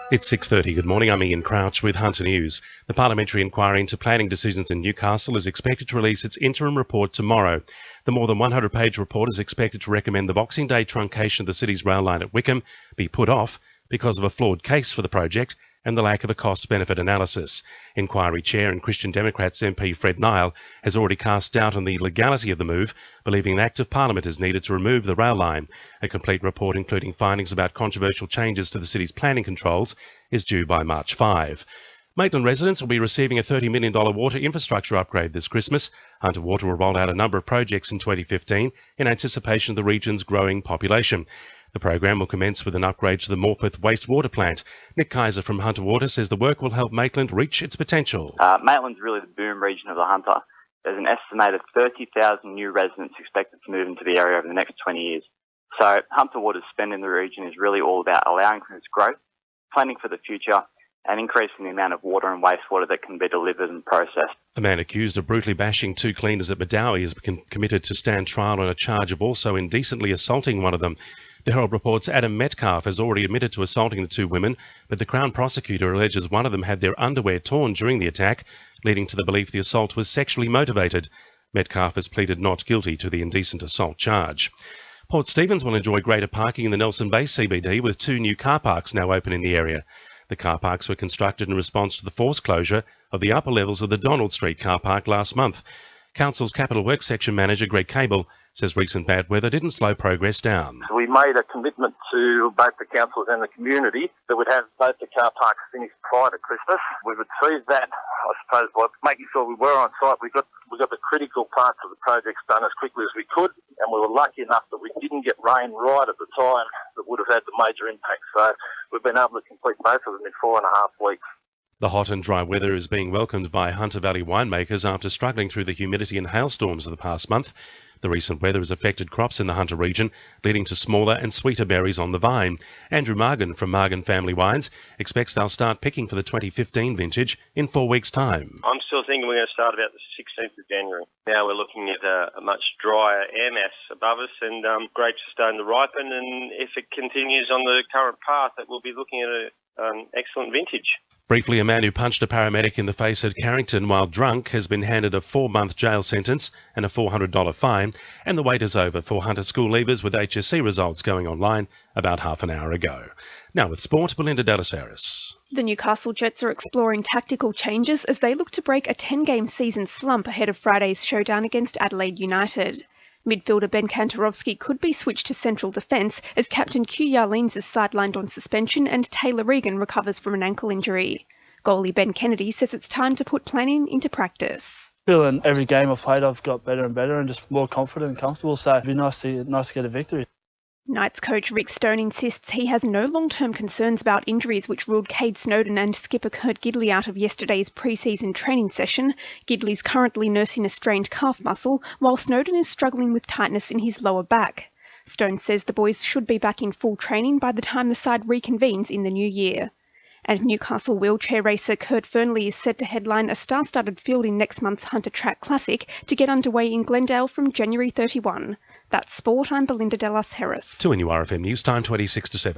It's 6:30. Good morning. I'm Ian Crouch with Hunter News. The parliamentary inquiry into planning decisions in Newcastle is expected to release its interim report tomorrow. The more than 100-page report is expected to recommend the Boxing Day truncation of the city's rail line at Wickham be put off because of a flawed case for the project and the lack of a cost-benefit analysis. Inquiry Chair and Christian Democrats MP Fred Nile has already cast doubt on the legality of the move, believing an Act of Parliament is needed to remove the rail line. A complete report including findings about controversial changes to the city's planning controls is due by March 5. Maitland residents will be receiving a $30 million water infrastructure upgrade this Christmas. Hunter Water will roll out a number of projects in 2015 in anticipation of the region's growing population. The program will commence with an upgrade to the Morpeth wastewater plant. Nick Kaiser from Hunter Water says the work will help Maitland reach its potential. Maitland's really the boom region of the Hunter. There's an estimated 30,000 new residents expected to move into the area over the next 20 years. So Hunter Water's spend in the region is really all about allowing for its growth, planning for the future, and increasing the amount of water and wastewater that can be delivered and processed. A man accused of brutally bashing two cleaners at Medowie is committed to stand trial on a charge of also indecently assaulting one of them. The Herald reports Adam Metcalf has already admitted to assaulting the two women, but the Crown prosecutor alleges one of them had their underwear torn during the attack, leading to the belief the assault was sexually motivated. Metcalf has pleaded not guilty to the indecent assault charge. Port Stephens will enjoy greater parking in the Nelson Bay CBD with two new car parks now open in the area. The car parks were constructed in response to the forced closure of the upper levels of the Donald Street car park last month. Council's Capital Works Section Manager Greg Cable says recent bad weather didn't slow progress down. We made a commitment to both the councils and the community that we'd have both the car parks finished prior to Christmas. We've achieved that, I suppose, by making sure we were on site. We got the critical parts of the projects done as quickly as we could, and we were lucky enough that we didn't get rain right at the time that would have had the major impact. So we've been able to complete both of them in 4.5 weeks. The hot and dry weather is being welcomed by Hunter Valley winemakers after struggling through the humidity and hailstorms of the past month. The recent weather has affected crops in the Hunter region, leading to smaller and sweeter berries on the vine. Andrew Margan from Margan Family Wines expects they'll start picking for the 2015 vintage in 4 weeks' time. I'm still thinking we're going to start about the 16th of January. Now we're looking at a much drier air mass above us and grapes are starting to ripen, and if it continues on the current path, that we'll be looking at an excellent vintage. Briefly, a man who punched a paramedic in the face at Carrington while drunk has been handed a 4-month jail sentence and a $400 fine, and the wait is over for Hunter school leavers with HSC results going online about half an hour ago. Now with sport, Belinda Delasaris. The Newcastle Jets are exploring tactical changes as they look to break a 10-game season slump ahead of Friday's showdown against Adelaide United. Midfielder Ben Kantarovski could be switched to central defence as captain Q Yarlines is sidelined on suspension and Taylor Regan recovers from an ankle injury. Goalie Ben Kennedy says it's time to put planning into practice. Feeling every game I've played I've got better and better and just more confident and comfortable, so it'd be nice to get a victory. Knights coach Rick Stone insists he has no long-term concerns about injuries which ruled Cade Snowden and skipper Kurt Gidley out of yesterday's pre-season training session. Gidley's currently nursing a strained calf muscle, while Snowden is struggling with tightness in his lower back. Stone says the boys should be back in full training by the time the side reconvenes in the new year. And Newcastle wheelchair racer Kurt Fernley is set to headline a star-studded field in next month's Hunter Track Classic to get underway in Glendale from January 31. That's sport. I'm Belinda Delas Harris. To NURFM News Time 26 to 7.